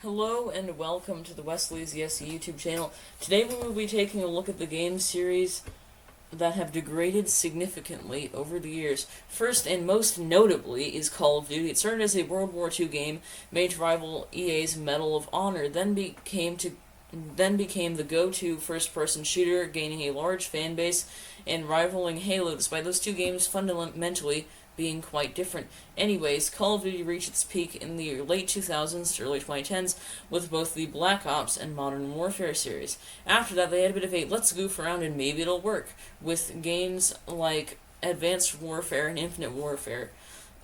Hello and welcome to the Wesley's Yes YouTube channel. Today we will be taking a look at the game series that have degraded significantly over the years. First and most notably is Call of Duty. It started as a World War II game made to rival EA's Medal of Honor, then became the go-to first-person shooter, gaining a large fan base and rivaling Halo, despite those two games fundamentally being quite different. Anyways, Call of Duty reached its peak in the late 2000s to early 2010s with both the Black Ops and Modern Warfare series. After that, they had a bit of a let's goof around and maybe it'll work, with games like Advanced Warfare and Infinite Warfare.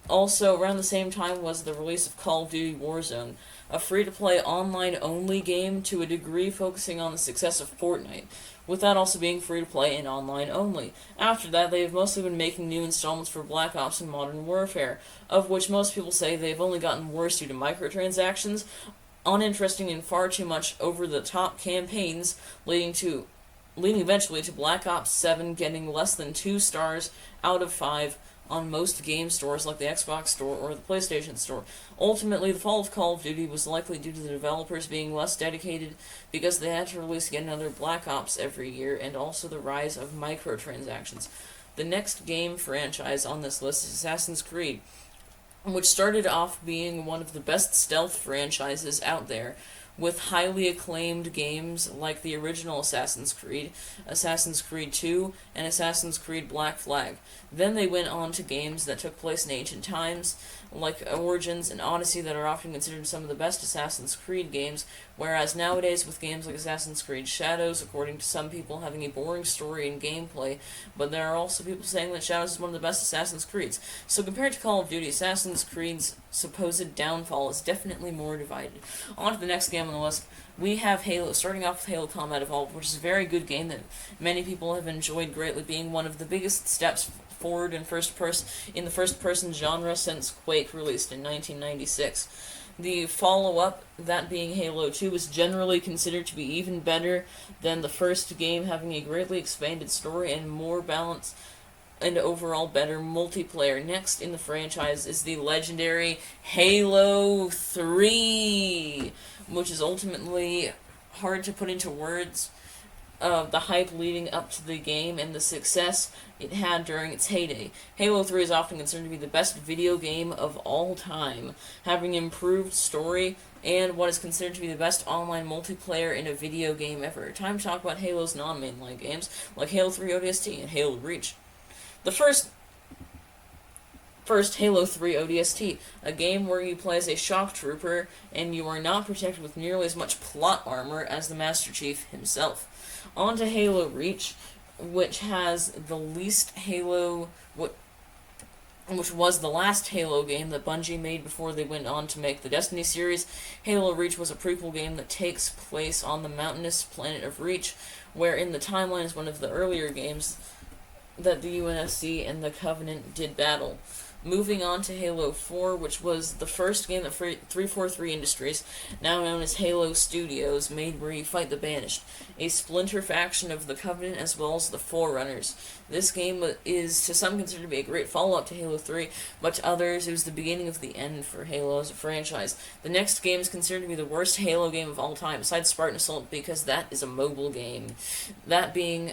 Also, around the same time was the release of Call of Duty Warzone, a free-to-play online-only game to a degree focusing on the success of Fortnite, with that also being free-to-play and online-only. After that, they have mostly been making new installments for Black Ops and Modern Warfare, of which most people say they've only gotten worse due to microtransactions, uninteresting and far too much over-the-top campaigns, leading eventually to Black Ops 7 getting less than 2 stars out of 5 on most game stores like the Xbox Store or the PlayStation Store. Ultimately, the fall of Call of Duty was likely due to the developers being less dedicated because they had to release yet another Black Ops every year, and also the rise of microtransactions. The next game franchise on this list is Assassin's Creed, which started off being one of the best stealth franchises out there, with highly acclaimed games like the original Assassin's Creed 2, and Assassin's Creed Black Flag. Then they went on to games that took place in ancient times, like Origins and Odyssey, that are often considered some of the best Assassin's Creed games, whereas nowadays with games like Assassin's Creed Shadows, according to some people, having a boring story and gameplay, but there are also people saying that Shadows is one of the best Assassin's Creeds. So compared to Call of Duty, Assassin's Creed's supposed downfall is definitely more divided. On to the next game on the list. We have Halo, starting off with Halo Combat Evolved, which is a very good game that many people have enjoyed greatly, being one of the biggest steps forward in the first-person genre since Quake, released in 1996. The follow-up, that being Halo 2, is generally considered to be even better than the first game, having a greatly expanded story and more balance and overall better multiplayer. Next in the franchise is the legendary Halo 3, which is ultimately hard to put into words. The hype leading up to the game and the success it had during its heyday. Halo 3 is often considered to be the best video game of all time, having improved story and what is considered to be the best online multiplayer in a video game ever. Time to talk about Halo's non-mainline games, like Halo 3 ODST and Halo Reach. The first Halo 3 ODST, a game where you play as a shock trooper and you are not protected with nearly as much plot armor as the Master Chief himself. On to Halo Reach, which has the least Halo, which was the last Halo game that Bungie made before they went on to make the Destiny series. Halo Reach was a prequel game that takes place on the mountainous planet of Reach, where in the timeline is one of the earlier games that the UNSC and the Covenant did battle. Moving on to Halo 4, which was the first game that 343 Industries, now known as Halo Studios, made, where you fight the Banished, a splinter faction of the Covenant as well as the Forerunners. This game is to some considered to be a great follow-up to Halo 3, but to others it was the beginning of the end for Halo as a franchise. The next game is considered to be the worst Halo game of all time, besides Spartan Assault, because that is a mobile game. That being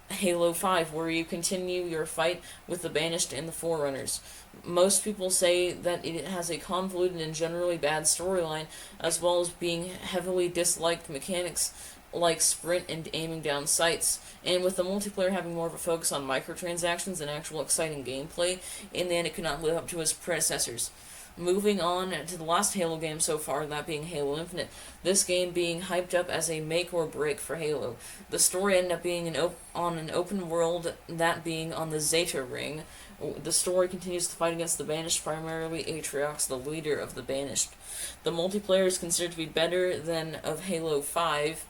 Halo 5, where you continue your fight with the Banished and the Forerunners. Most people say that it has a convoluted and generally bad storyline, as well as being heavily disliked mechanics like sprint and aiming down sights, and with the multiplayer having more of a focus on microtransactions and actual exciting gameplay, in the end it could not live up to its predecessors. Moving on to the last Halo game so far, that being Halo Infinite. This game being hyped up as a make or break for Halo. The story ended up being on an open world, that being on the Zeta Ring. The story continues the fight against the Banished, primarily Atriox, the leader of the Banished. The multiplayer is considered to be better than of Halo 5.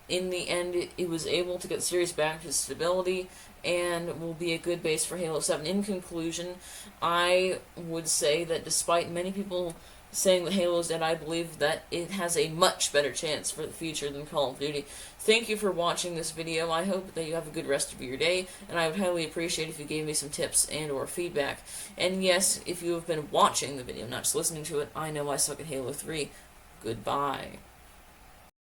In the end, it was able to get the series back to stability and will be a good base for Halo 7. In conclusion, I would say that despite many people saying that Halo's dead, I believe that it has a much better chance for the future than Call of Duty. Thank you for watching this video. I hope that you have a good rest of your day, and I would highly appreciate if you gave me some tips and or feedback. And yes, if you have been watching the video, not just listening to it, I know I suck at Halo 3. Goodbye.